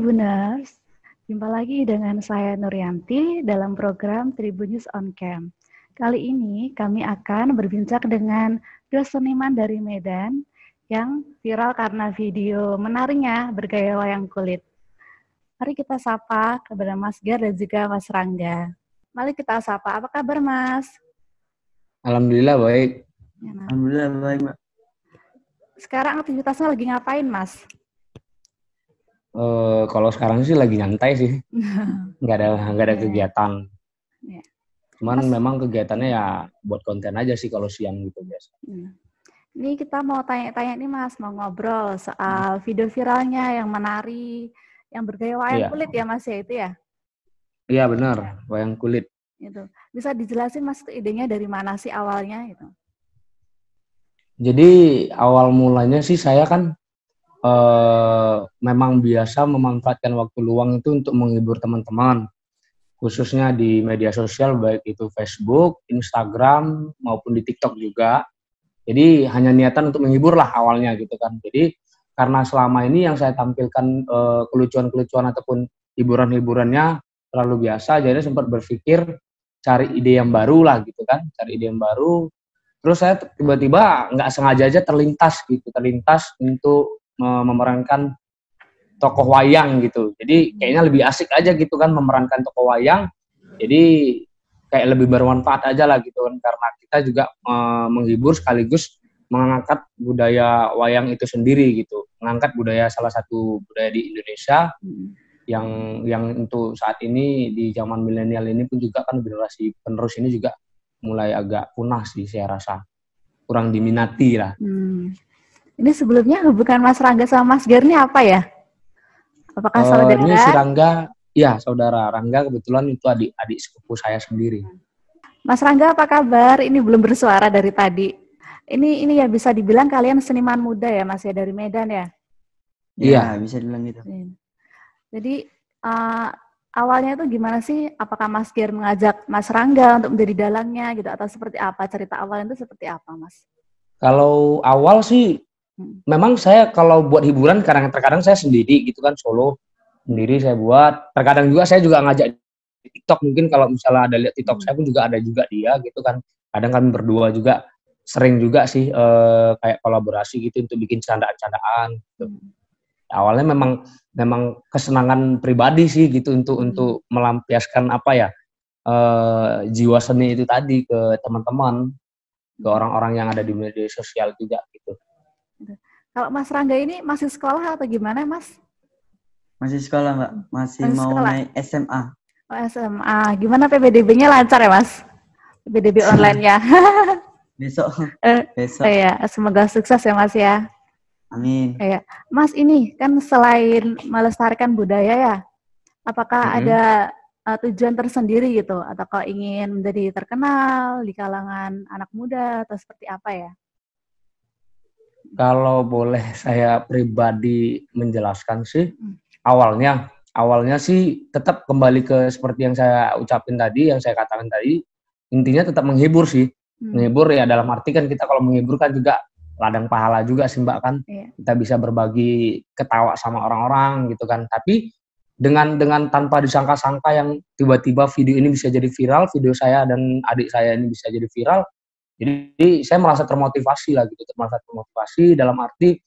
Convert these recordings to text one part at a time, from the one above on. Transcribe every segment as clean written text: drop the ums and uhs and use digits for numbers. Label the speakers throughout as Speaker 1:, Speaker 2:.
Speaker 1: Tribuners, jumpa lagi dengan saya Nuryanti dalam program Tribun News on Cam. Kali ini kami akan berbincang dengan dua seniman dari Medan yang viral karena video menariknya bergaya wayang kulit. Mari kita sapa kepada Mas Gar dan juga Mas Rangga. Mari kita sapa, apa kabar Mas?
Speaker 2: Alhamdulillah baik.
Speaker 1: Ya, Mas.
Speaker 3: Alhamdulillah baik, Mbak.
Speaker 1: Sekarang aktivitasnya lagi ngapain Mas?
Speaker 2: Kalau sekarang sih lagi nyantai sih, nggak ada kegiatan.
Speaker 1: Ya.
Speaker 2: Cuman
Speaker 1: Mas,
Speaker 2: memang kegiatannya ya buat konten aja sih kalau siang gitu biasa.
Speaker 1: Ini kita mau tanya-tanya nih Mas, mau ngobrol soal video viralnya yang menari, yang bergaya wayang kulit ya Mas ya itu ya?
Speaker 2: Iya benar, wayang kulit.
Speaker 1: Itu bisa dijelasin Mas itu idenya dari mana sih awalnya itu?
Speaker 2: Jadi awal mulanya sih saya kan memang biasa memanfaatkan waktu luang itu untuk menghibur teman-teman, khususnya di media sosial baik itu Facebook, Instagram maupun di TikTok juga. Jadi hanya niatan untuk menghibur lah awalnya gitu kan. Jadi karena selama ini yang saya tampilkan kelucuan-kelucuan ataupun hiburan-hiburannya terlalu biasa, jadi sempat berpikir cari ide yang baru lah gitu kan, cari ide yang baru. Terus saya tiba-tiba nggak sengaja aja terlintas untuk memerankan tokoh wayang gitu. Jadi kayaknya lebih asik aja gitu kan memerankan tokoh wayang. Jadi kayak lebih bermanfaat aja lah gitu kan, karena kita juga menghibur sekaligus mengangkat budaya wayang itu sendiri gitu. Mengangkat budaya salah satu budaya di Indonesia yang untuk saat ini di zaman milenial ini pun juga kan generasi penerus ini juga mulai agak punah sih saya rasa. Kurang diminati lah.
Speaker 1: Ini sebelumnya hubungan Mas Rangga sama Mas Gar ini apa ya? Apakah saudara?
Speaker 2: Ini si Rangga, ya saudara Rangga kebetulan itu adik sepupu saya sendiri.
Speaker 1: Mas Rangga apa kabar? Ini belum bersuara dari tadi. Ini ya bisa dibilang kalian seniman muda ya Mas ya dari Medan ya?
Speaker 3: Iya, bisa dibilang gitu.
Speaker 1: Jadi awalnya itu gimana sih? Apakah Mas Gar mengajak Mas Rangga untuk menjadi dalangnya gitu atau seperti apa? Cerita awalnya itu seperti apa Mas?
Speaker 2: Kalau awal sih memang saya kalau buat hiburan terkadang saya sendiri gitu kan, solo sendiri saya buat. Terkadang juga saya juga ngajak di TikTok, mungkin kalau misalnya ada lihat TikTok saya pun juga ada juga dia gitu kan. Kadang kami berdua juga sering juga sih kayak kolaborasi gitu untuk bikin candaan-candaan gitu. Awalnya memang kesenangan pribadi sih gitu untuk melampiaskan apa ya jiwa seni itu tadi ke teman-teman, ke orang-orang yang ada di media sosial juga gitu.
Speaker 1: Kalau Mas Rangga ini masih sekolah atau gimana Mas?
Speaker 3: Masih sekolah Mbak, masih mau
Speaker 1: sekolah.
Speaker 3: naik SMA.
Speaker 1: Oh SMA, gimana PPDB-nya lancar ya Mas? PPDB online-nya?
Speaker 3: Besok.
Speaker 1: Ya, semoga sukses ya Mas ya.
Speaker 3: Amin.
Speaker 1: Ya, Mas ini kan selain melestarikan budaya ya, apakah ada tujuan tersendiri gitu, atau kalau ingin menjadi terkenal di kalangan anak muda atau seperti apa ya?
Speaker 2: Kalau boleh saya pribadi menjelaskan sih, awalnya sih tetap kembali ke seperti yang saya ucapin tadi, yang saya katakan tadi, intinya tetap menghibur sih. Menghibur ya dalam arti kan kita kalau menghibur kan juga ladang pahala juga sih Mbak kan. Kita bisa berbagi ketawa sama orang-orang gitu kan. Tapi dengan tanpa disangka-sangka yang tiba-tiba video ini bisa jadi viral, video saya dan adik saya ini bisa jadi viral. Jadi saya merasa termotivasi lah gitu, termotivasi dalam arti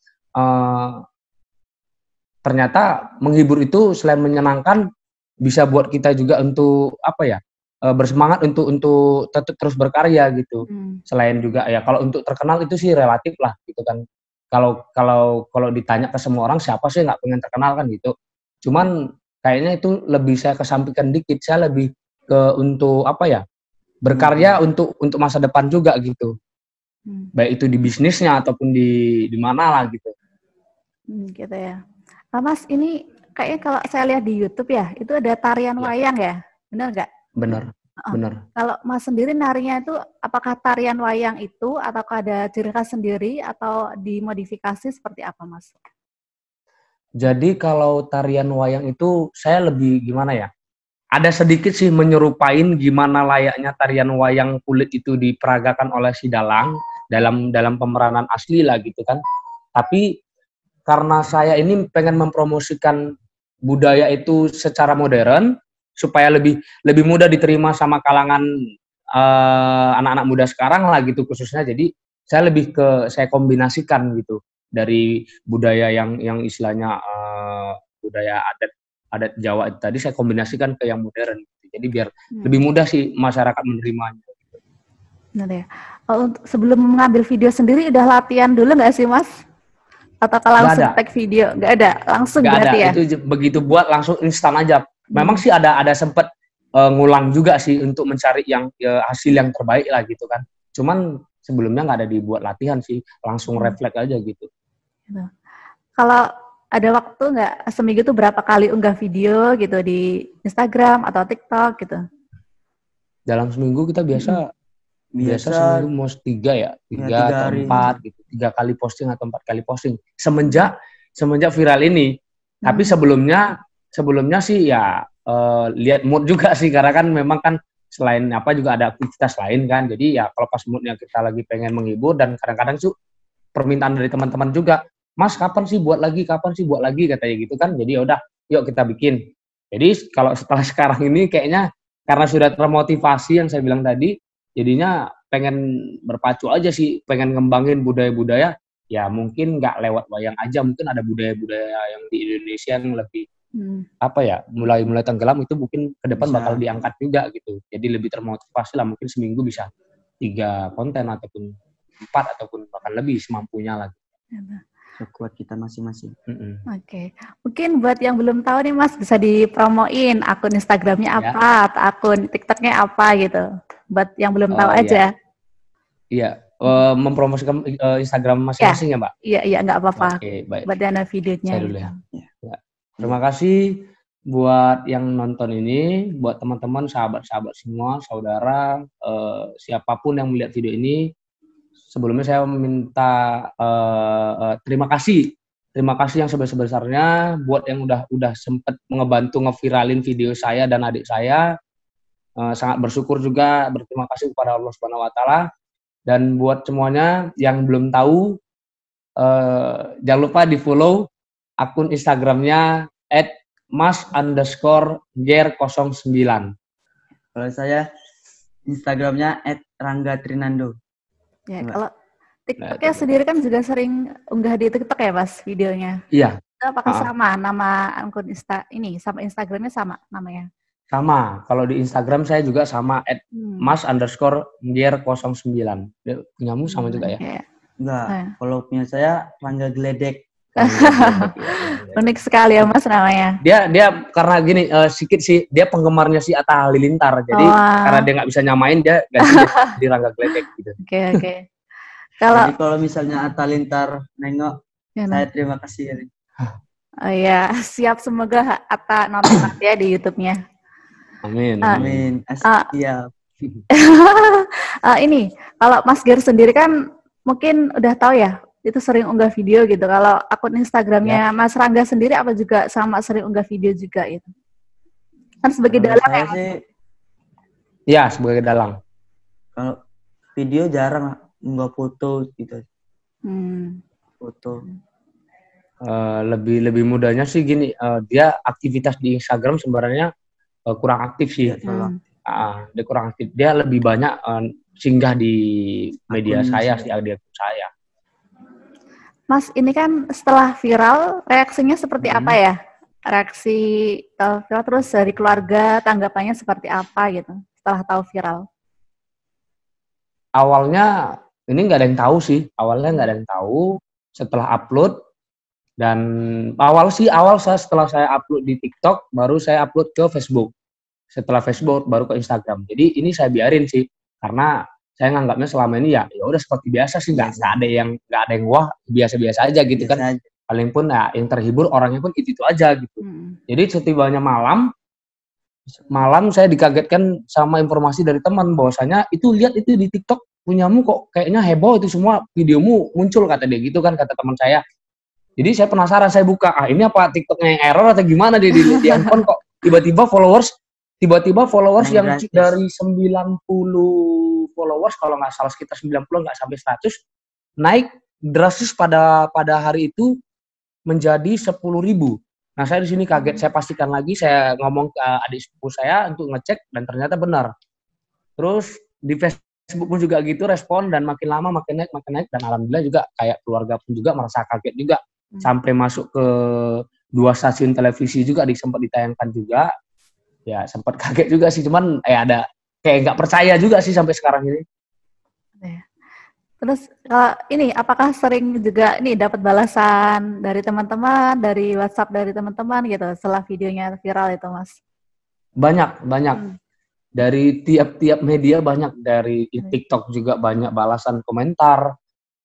Speaker 2: ternyata menghibur itu selain menyenangkan bisa buat kita juga untuk apa ya bersemangat untuk tetap terus berkarya gitu. Selain juga ya kalau untuk terkenal itu sih relatif lah gitu kan. Kalau ditanya ke semua orang siapa sih nggak pengen terkenal kan gitu. Cuman kayaknya itu lebih saya kesampingkan dikit, saya lebih ke untuk apa ya? Berkarya untuk masa depan juga gitu, baik itu di bisnisnya ataupun di mana lah gitu.
Speaker 1: Gitu ya. Mas ini kayaknya kalau saya lihat di YouTube ya, itu ada tarian wayang ya, benar nggak?
Speaker 2: Benar.
Speaker 1: Kalau Mas sendiri narinya itu apakah tarian wayang itu atau ada ciri khas sendiri atau dimodifikasi seperti apa Mas?
Speaker 2: Jadi kalau tarian wayang itu saya lebih gimana ya? Ada sedikit sih menyerupain gimana layaknya tarian wayang kulit itu diperagakan oleh si dalang dalam pemeranan asli lah gitu kan. Tapi karena saya ini pengen mempromosikan budaya itu secara modern supaya lebih mudah diterima sama kalangan anak-anak muda sekarang lah gitu khususnya. Jadi saya kombinasikan gitu dari budaya yang istilahnya budaya adat Jawa itu tadi saya kombinasikan ke yang modern gitu. Jadi biar lebih mudah sih masyarakat menerimanya.
Speaker 1: Benar ya. Untuk sebelum mengambil video sendiri udah latihan dulu nggak sih Mas? Atau kalau langsung tag video? Nggak ada, langsung
Speaker 2: nggak
Speaker 1: berarti
Speaker 2: ada.
Speaker 1: ya?
Speaker 2: Itu begitu buat langsung instan aja. Memang sih ada sempat ngulang juga sih untuk mencari yang hasil yang terbaik lah gitu kan. Cuman sebelumnya nggak ada dibuat latihan sih, langsung refleks aja gitu.
Speaker 1: Kalau ada waktu nggak seminggu tuh berapa kali unggah video gitu di Instagram atau TikTok gitu?
Speaker 2: Dalam seminggu kita biasa seminggu mau 3 ya, 3 atau 4 gitu, 3 kali posting atau 4 kali posting. Semenjak viral ini. Tapi sebelumnya sih ya lihat mood juga sih, karena kan memang kan selain apa juga ada aktivitas lain kan. Jadi ya kalau pas moodnya kita lagi pengen menghibur, dan kadang-kadang tuh permintaan dari teman-teman juga, Mas kapan sih buat lagi katanya gitu kan. Jadi ya udah yuk kita bikin. Jadi kalau setelah sekarang ini kayaknya karena sudah termotivasi yang saya bilang tadi, jadinya pengen berpacu aja sih, pengen ngembangin budaya-budaya, ya mungkin nggak lewat wayang aja, mungkin ada budaya-budaya yang di Indonesia yang lebih apa ya, mulai tenggelam itu mungkin ke depan bakal diangkat juga gitu. Jadi lebih termotivasi lah, mungkin seminggu bisa 3 konten ataupun 4 ataupun bahkan lebih semampunya lagi.
Speaker 3: Sekuat kita masing-masing.
Speaker 1: Oke. Mungkin buat yang belum tahu nih Mas, bisa dipromoin akun Instagramnya apa, atau akun TikToknya apa gitu. Buat yang belum tahu aja.
Speaker 2: Iya, mempromosikan Instagram masing-masing ya Mbak?
Speaker 1: Iya, nggak apa-apa.
Speaker 2: Oke, baik.
Speaker 1: Buat dana videonya.
Speaker 2: Saya dulu ya. Terima kasih buat yang nonton ini, buat teman-teman, sahabat-sahabat semua, saudara, siapapun yang melihat video ini. Sebelumnya saya meminta terima kasih yang sebesar-besarnya buat yang udah sempat ngebantu ngeviralin video saya dan adik saya. Sangat bersyukur juga, berterima kasih kepada Allah Subhanahu wa taala. Dan buat semuanya yang belum tahu, jangan lupa di-follow akun Instagramnya @mas_ger09.
Speaker 3: Kalau saya Instagramnya @ranggatrinando.
Speaker 1: Ya, kalau TikToknya sendiri kan juga sering unggah di TikTok ya Mas videonya?
Speaker 2: Iya.
Speaker 1: Apakah sama nama akun sama Instagramnya sama namanya?
Speaker 2: Sama. Kalau di Instagram saya juga sama @mas_ger09. Punyamu sama juga ya?
Speaker 3: Enggak. Kalau punya saya Rangga Geledek.
Speaker 1: Unik sekali ya Mas namanya.
Speaker 2: Dia karena gini sedikit sih, dia penggemarnya si Atta Halilintar. Jadi karena dia nggak bisa nyamain, dia ganti di Rangga Geledek gitu.
Speaker 1: Oke.
Speaker 3: Kalau misalnya Atta Halilintar nengok, saya terima kasih.
Speaker 1: Oh iya, siap, semoga Atta nonton nanti ya di YouTube-nya.
Speaker 2: Amin.
Speaker 3: Siap.
Speaker 1: Ini kalau Mas Ger sendiri kan mungkin udah tahu ya, itu sering unggah video gitu. Kalau akun Instagramnya Mas Rangga sendiri apa juga sama sering unggah video juga itu? Kan sebagai dalang ya Mas?
Speaker 2: Iya, sebagai dalang.
Speaker 3: Kalau video jarang, unggah foto gitu. Foto.
Speaker 2: Lebih mudahnya sih gini, dia aktivitas di Instagram sebenarnya kurang aktif sih. Dia kurang aktif. Dia lebih banyak singgah di media saya sih, di akun saya.
Speaker 1: Mas, ini kan setelah viral, reaksinya seperti apa ya? Reaksi viral, terus dari keluarga, tanggapannya seperti apa gitu setelah tahu viral?
Speaker 2: Awalnya ini nggak ada yang tahu sih. Awalnya nggak ada yang tahu. Setelah upload, dan awal setelah saya upload di TikTok, baru saya upload ke Facebook. Setelah Facebook baru ke Instagram. Jadi ini saya biarin sih, karena saya nganggapnya selama ini ya udah seperti biasa sih, nggak ada yang wah, biasa-biasa aja gitu kan. Paling pun ya yang terhibur orangnya pun itu aja gitu. Jadi setibanya malam saya dikagetkan sama informasi dari teman bahwasanya lihat itu di TikTok punyamu kok kayaknya heboh, itu semua videomu muncul kata dia gitu kan, kata teman saya. Jadi saya penasaran, saya buka, ini apa TikToknya yang error atau gimana dia di handphone kok tiba-tiba followers yang dari 90 followers kalau nggak salah, sekitar 90 nggak sampai 100, naik drastis pada hari itu menjadi 10.000. Nah, saya di sini kaget, saya pastikan lagi, saya ngomong ke adik sepupu saya untuk ngecek dan ternyata benar. Terus di Facebook pun juga gitu respon dan makin lama makin naik dan alhamdulillah juga kayak keluarga pun juga merasa kaget juga sampai masuk ke 2 stasiun televisi juga sempat ditayangkan juga. Ya sempat kaget juga sih, cuman ada kayak nggak percaya juga sih sampai sekarang ini.
Speaker 1: Terus ini apakah sering juga ini dapat balasan dari teman-teman, dari WhatsApp dari teman-teman gitu setelah videonya viral itu, Mas?
Speaker 2: Banyak. Dari tiap-tiap media banyak, dari TikTok juga banyak balasan komentar,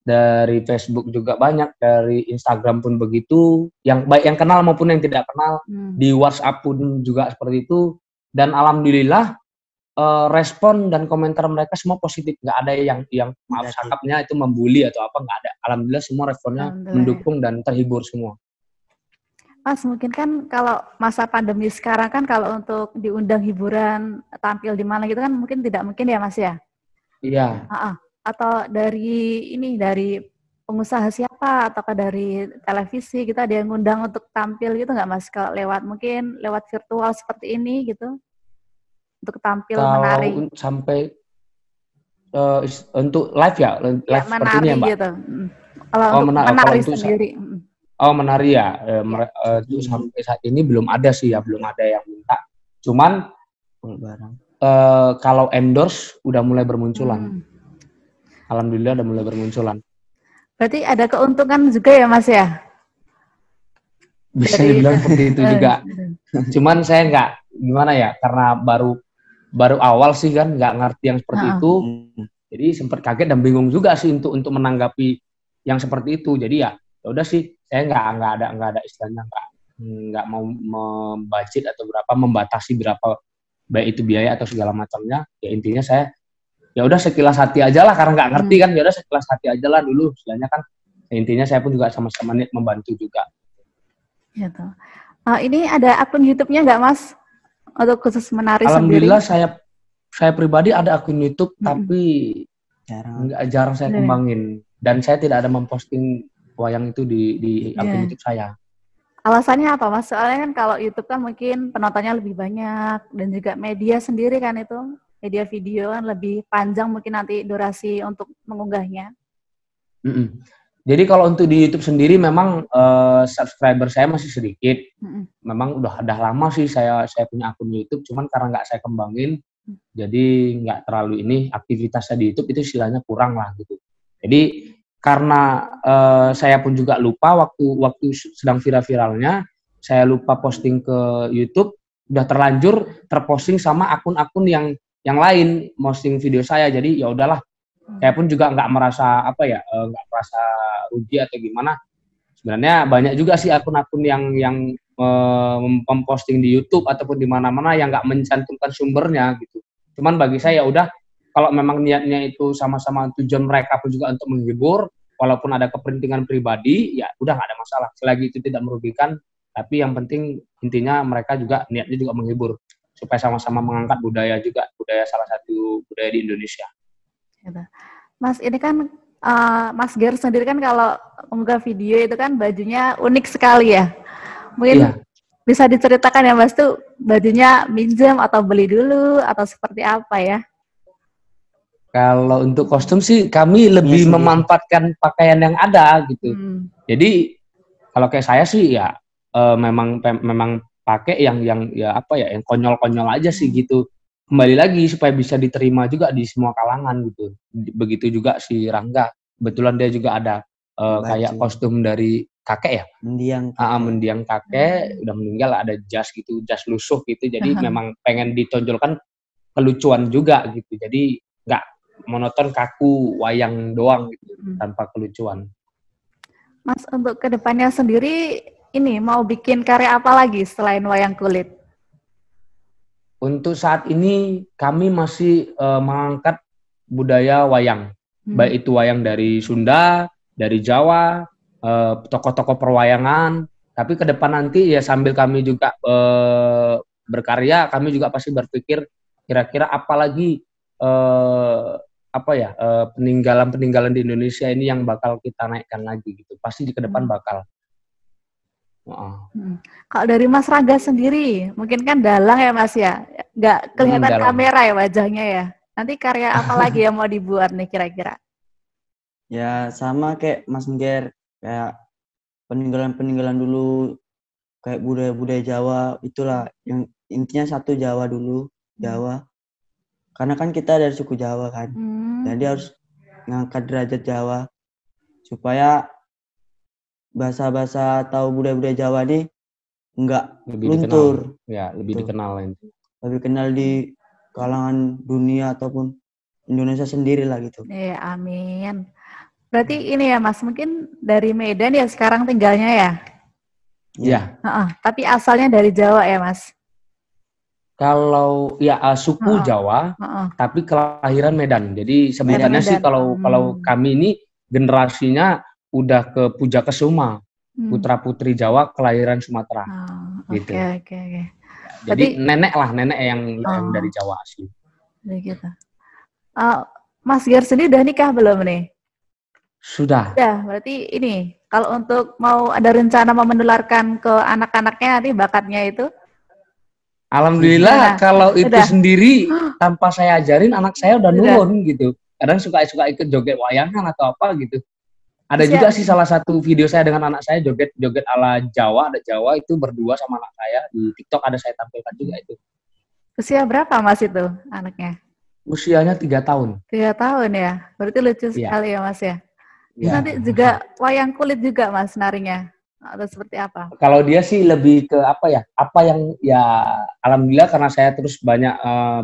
Speaker 2: dari Facebook juga banyak, dari Instagram pun begitu, yang baik yang kenal maupun yang tidak kenal, di WhatsApp pun juga seperti itu, dan alhamdulillah respon dan komentar mereka semua positif, nggak ada yang maaf cakapnya itu membuli atau apa, nggak ada. Alhamdulillah semua responnya mendukung dan terhibur semua.
Speaker 1: Mas, mungkin kan kalau masa pandemi sekarang kan kalau untuk diundang hiburan tampil di mana gitu kan mungkin tidak mungkin ya, Mas ya?
Speaker 2: Iya.
Speaker 1: Atau dari pengusaha siapa ataukah dari televisi kita ada yang ngundang untuk tampil gitu nggak, Mas? Kalau mungkin lewat virtual seperti ini gitu? Untuk tampil menari.
Speaker 2: Kalau sampai untuk live ya, live seperti ini ya, Mbak?
Speaker 1: Gitu. Kalau untuk menari sendiri.
Speaker 2: Menari ya. Itu sampai saat ini belum ada sih ya, belum ada yang minta. Cuman kalau endorse udah mulai bermunculan. Alhamdulillah udah mulai bermunculan.
Speaker 1: Berarti ada keuntungan juga ya, Mas ya?
Speaker 2: Bisa dibilang seperti itu juga. Cuman saya nggak, gimana ya, karena baru awal sih kan, nggak ngerti yang seperti itu, jadi sempat kaget dan bingung juga sih untuk menanggapi yang seperti itu. Jadi ya udah sih, saya nggak ada istilahnya, nggak mau membudget atau membatasi berapa baik itu biaya atau segala macamnya. Ya intinya saya ya udah sekilas hati aja lah, karena nggak ngerti kan, ya udah sekilas hati aja lah dulu istilahnya kan. Ya, intinya saya pun juga sama-sama niat membantu juga. Gitu.
Speaker 1: Ini ada akun YouTube-nya nggak, Mas? Untuk khusus menari
Speaker 2: Alhamdulillah
Speaker 1: sendiri?
Speaker 2: saya pribadi ada akun YouTube, tapi jarang saya kembangin, dan saya tidak ada memposting wayang itu di akun YouTube saya.
Speaker 1: Alasannya apa, Mas? Soalnya kan kalau YouTube kan mungkin penontonnya lebih banyak, dan juga media sendiri kan itu, media video kan lebih panjang mungkin nanti durasi untuk mengunggahnya.
Speaker 2: Jadi kalau untuk di YouTube sendiri memang subscriber saya masih sedikit. Memang udah lama sih saya punya akun YouTube, cuman karena nggak saya kembangin, jadi nggak terlalu ini aktivitasnya di YouTube itu istilahnya kurang lah gitu. Jadi karena saya pun juga lupa waktu sedang viral-viralnya, saya lupa posting ke YouTube, udah terlanjur terposting sama akun-akun yang lain posting video saya. Jadi ya udahlah. Saya pun juga nggak merasa nggak merasa rugi atau gimana. Sebenarnya banyak juga sih akun-akun yang memposting di YouTube ataupun di mana-mana yang nggak mencantumkan sumbernya gitu. Cuman bagi saya udah, kalau memang niatnya itu sama-sama tujuan mereka pun juga untuk menghibur, walaupun ada kepentingan pribadi, ya udah nggak ada masalah. Selagi itu tidak merugikan, tapi yang penting intinya mereka juga niatnya juga menghibur supaya sama-sama mengangkat budaya salah satu budaya di Indonesia.
Speaker 1: Mas, ini kan Mas Ger sendiri kan kalau mengunggah video itu kan bajunya unik sekali ya. Mungkin bisa diceritakan ya, Mas, tuh bajunya minjem atau beli dulu atau seperti apa ya?
Speaker 2: Kalau untuk kostum sih kami lebih memanfaatkan pakaian yang ada gitu. Jadi kalau kayak saya sih ya memang pakai yang konyol-konyol aja sih gitu. Kembali lagi supaya bisa diterima juga di semua kalangan gitu. Begitu juga si Rangga, kebetulan dia juga ada kayak kostum dari kakek ya, mendiang kakek udah meninggal, ada jas gitu, jas lusuh gitu. Jadi memang pengen ditonjolkan kelucuan juga gitu. Jadi nggak monoton kaku wayang doang gitu, tanpa kelucuan.
Speaker 1: Mas, untuk kedepannya sendiri ini mau bikin karya apa lagi selain wayang kulit?
Speaker 2: Untuk saat ini kami masih mengangkat budaya wayang, baik itu wayang dari Sunda, dari Jawa, tokoh-tokoh perwayangan. Tapi ke depan nanti ya sambil kami juga berkarya, kami juga pasti berpikir kira-kira apalagi peninggalan di Indonesia ini yang bakal kita naikkan lagi gitu. Pasti di ke depan bakal.
Speaker 1: Kalau dari Mas Rangga sendiri, mungkin kan dalang ya Mas ya, nggak kelihatan kamera ya wajahnya ya. Nanti karya apa lagi yang mau dibuat nih kira-kira?
Speaker 3: Ya sama kayak Mas Ngger, kayak peninggalan-peninggalan dulu, kayak budaya-budaya Jawa, itulah yang intinya satu Jawa dulu, Jawa. Karena kan kita dari suku Jawa kan, jadi harus ngangkat derajat Jawa supaya bahasa-bahasa atau budaya-budaya Jawa ini nggak luntur.
Speaker 2: Ya, lebih dikenal.
Speaker 3: Lebih kenal di kalangan dunia ataupun Indonesia sendiri lah gitu.
Speaker 1: Iya, amin. Berarti ini ya Mas, mungkin dari Medan ya sekarang tinggalnya ya?
Speaker 2: Iya.
Speaker 1: Tapi asalnya dari Jawa ya Mas?
Speaker 2: Kalau ya suku Jawa, tapi kelahiran Medan. Jadi sebutannya sih kalau kami ini generasinya udah ke Pujakesuma, putra putri Jawa kelahiran Sumatera. Gitu.
Speaker 1: Oke.
Speaker 2: Jadi nenek yang dari Jawa asli.
Speaker 1: Begitu. Mas Ger sendiri udah nikah belum nih?
Speaker 2: Sudah.
Speaker 1: Ya, berarti ini kalau untuk mau ada rencana mau menularkan ke anak-anaknya nanti bakatnya itu?
Speaker 2: Alhamdulillah kalau itu sendiri tanpa saya ajarin anak saya udah nurun gitu. Kadang suka ikut joget wayangan atau apa gitu. Ada juga sih salah satu video saya dengan anak saya joget ala Jawa, ada Jawa itu berdua sama anak saya di TikTok ada saya tampilkan juga itu.
Speaker 1: Usia berapa Mas itu anaknya?
Speaker 2: Usianya 3 tahun.
Speaker 1: 3 tahun ya, berarti lucu sekali ya Mas ya. Nanti juga wayang kulit juga Mas narinya atau seperti apa?
Speaker 2: Kalau dia sih lebih ke apa yang alhamdulillah karena saya terus banyak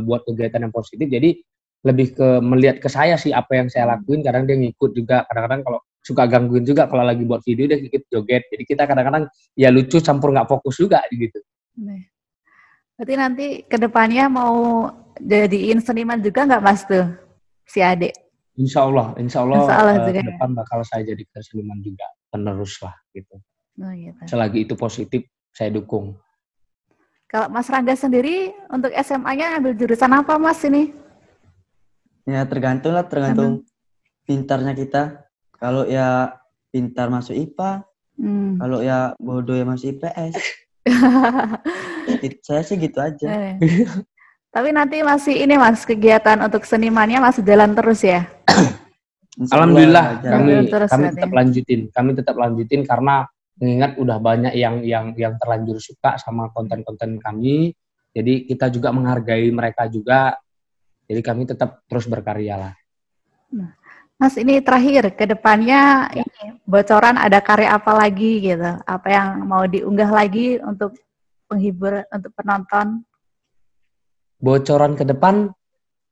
Speaker 2: buat kegiatan yang positif, jadi lebih ke melihat ke saya sih apa yang saya lakuin. Kadang dia ngikut juga, kadang-kadang kalau suka gangguin juga kalau lagi buat video dia ikut joget. Jadi kita kadang-kadang ya lucu campur nggak fokus juga gitu.
Speaker 1: Berarti nanti kedepannya mau jadiin seniman juga nggak Mas tuh si adik?
Speaker 2: Insya Allah ke depan bakal saya jadi seniman juga, penerus lah gitu.
Speaker 1: Gitu.
Speaker 2: Selagi itu positif, saya dukung.
Speaker 1: Kalau Mas Rangga sendiri untuk SMA-nya ambil jurusan apa Mas ini?
Speaker 3: Ya tergantung pintarnya kita. Kalau ya pintar masuk IPA, kalau ya bodoh ya masuk IPS. Saya sih gitu aja.
Speaker 1: Tapi nanti masih ini Mas, kegiatan untuk senimannya masih jalan terus ya?
Speaker 2: Alhamdulillah kami tetap lanjutin karena mengingat udah banyak yang terlanjur suka sama konten-konten kami. Jadi kita juga menghargai mereka juga. Jadi kami tetap terus berkarya lah.
Speaker 1: Mas ini terakhir, ke depannya ini bocoran ada karya apa lagi gitu? Apa yang mau diunggah lagi untuk penghibur, untuk penonton?
Speaker 2: Bocoran ke depan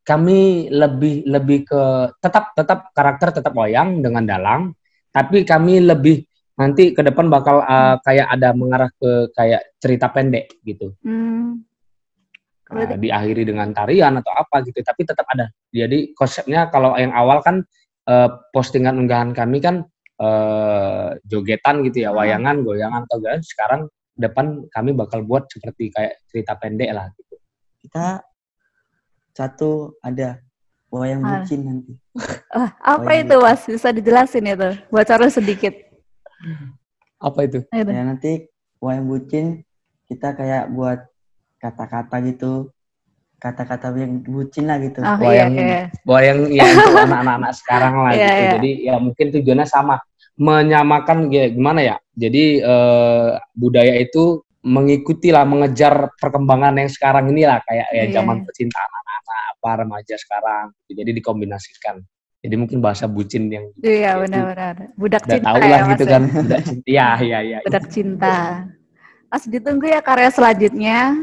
Speaker 2: kami lebih ke tetap karakter tetap wayang dengan dalang, tapi kami lebih nanti ke depan bakal kayak ada mengarah ke kayak cerita pendek gitu. Diakhiri dengan tarian atau apa gitu, tapi tetap ada. Jadi konsepnya kalau yang awal kan postingan unggahan kami kan jogetan gitu ya, wayangan, goyangan atau gak. Sekarang depan kami bakal buat seperti kayak cerita pendek lah gitu.
Speaker 3: Kita satu ada wayang bucin nanti.
Speaker 1: Apa itu Mas? Bisa dijelasin itu? Bocoran sedikit.
Speaker 2: Apa itu?
Speaker 3: Ya nanti wayang bucin kita kayak buat kata-kata gitu, kata-kata yang bucin lah gitu.
Speaker 2: Wayang ya untuk anak-anak sekarang lah gitu. Jadi ya mungkin tujuannya sama, menyamakan gimana ya. Jadi budaya itu mengikuti lah, mengejar perkembangan yang sekarang inilah kayak zaman percintaan anak-anak apa remaja sekarang. Jadi dikombinasikan. Jadi mungkin bahasa bucin yang
Speaker 1: benar-benar budak cinta
Speaker 2: tahu lah gitu kan. Iya.
Speaker 1: Budak cinta. Mas ditunggu ya karya selanjutnya.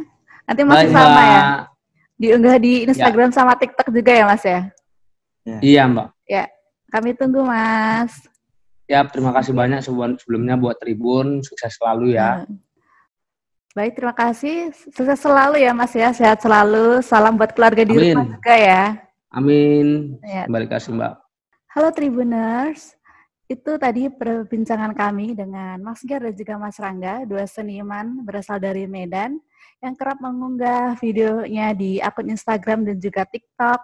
Speaker 1: Nanti masih sama ya. Diunggah di Instagram sama TikTok juga ya Mas ya?
Speaker 2: Iya Mbak.
Speaker 1: Ya, kami tunggu Mas.
Speaker 2: Ya, terima kasih banyak sebelumnya buat Tribun, sukses selalu ya.
Speaker 1: Baik, terima kasih. Sukses selalu ya Mas ya, sehat selalu. Salam buat keluarga di rumah juga ya.
Speaker 2: Amin. Terima kasih Mbak.
Speaker 1: Halo Tribuners, itu tadi perbincangan kami dengan Mas Ger dan juga Mas Rangga, dua seniman berasal dari Medan yang kerap mengunggah videonya di akun Instagram dan juga TikTok,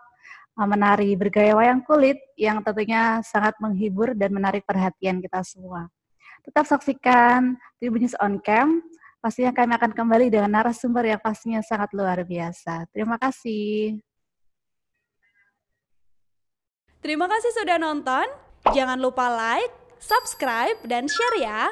Speaker 1: menari bergaya wayang kulit yang tentunya sangat menghibur dan menarik perhatian kita semua. Tetap saksikan Tribun News on Cam. Pastinya kami akan kembali dengan narasumber yang pastinya sangat luar biasa. Terima kasih.
Speaker 4: Terima kasih sudah nonton. Jangan lupa like, subscribe, dan share ya.